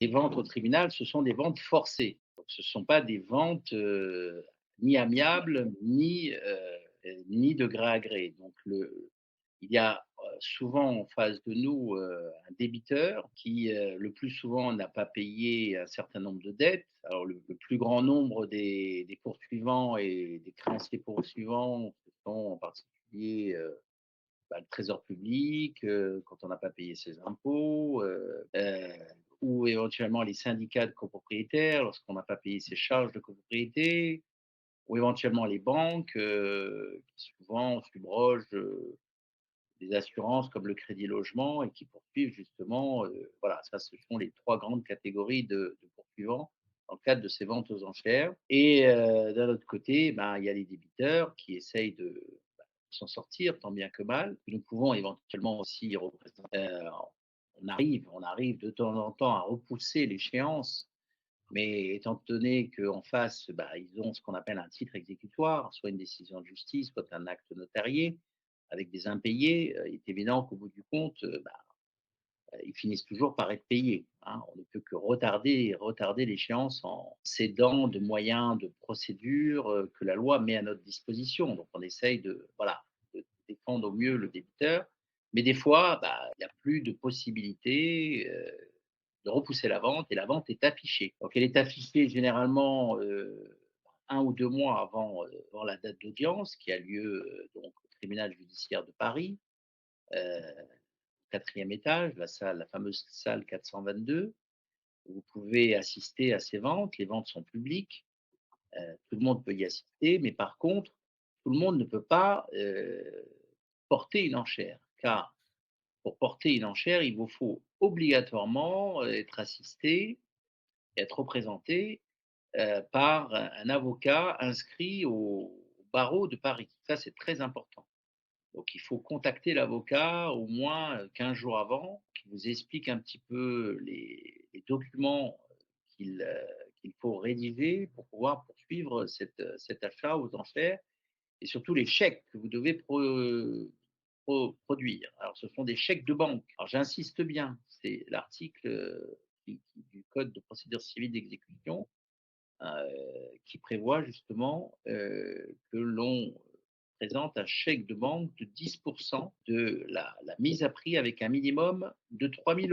Les ventes au tribunal, ce sont des ventes forcées. Donc ce ne sont pas des ventes, ni amiables, ni de gré à gré. Donc il y a, souvent en face de nous, un débiteur qui, le plus souvent n'a pas payé un certain nombre de dettes. Alors le plus grand nombre des poursuivants et des créanciers poursuivants, ce sont en particulier, le trésor public, quand on n'a pas payé ses impôts, ou éventuellement les syndicats de copropriétaires lorsqu'on n'a pas payé ses charges de copropriété, ou éventuellement les banques, qui souvent subrogent, des assurances comme le crédit logement et qui poursuivent justement, voilà, ça ce sont les 3 grandes catégories de poursuivants dans le cadre de ces ventes aux enchères et d'un autre côté, ben, il y a les débiteurs qui essayent de s'en sortir tant bien que mal. Nous pouvons éventuellement aussi représenter, on arrive de temps en temps à repousser l'échéance, mais étant donné qu'en face, bah, ils ont ce qu'on appelle un titre exécutoire, soit une décision de justice, soit un acte notarié avec des impayés, il est évident qu'au bout du compte, ils finissent toujours par être payés, hein. On ne peut que retarder l'échéance en cédant de moyens de procédure, que la loi met à notre disposition. Donc on essaye de, voilà, de défendre au mieux le débiteur, mais des fois, bah, il n'y a plus de possibilité, de repousser la vente et la vente est affichée. Donc elle est affichée généralement, 1 ou 2 mois avant la date d'audience qui a lieu, donc au tribunal judiciaire de Paris, heu, au 4e étage, la fameuse salle 422. Vous pouvez assister à ces ventes, les ventes sont publiques, tout le monde peut y assister, mais par contre, tout le monde ne peut pas, porter une enchère, car pour porter une enchère, il vous faut obligatoirement, être assisté, être représenté, par un avocat inscrit au barreau de Paris. Ça, c'est très important. Donc il faut contacter l'avocat au moins, 15 jours avant, qui vous explique un petit peu les documents qu'il faut rédiger pour pouvoir poursuivre cet achat aux enchères et surtout les chèques que vous devez produire. Alors ce sont des chèques de banque. Alors j'insiste bien, c'est l'article, du code de procédure civile d'exécution, qui prévoit justement, que l'on présente un chèque de banque de 10 de la mise à prix avec un minimum de 3 000 €.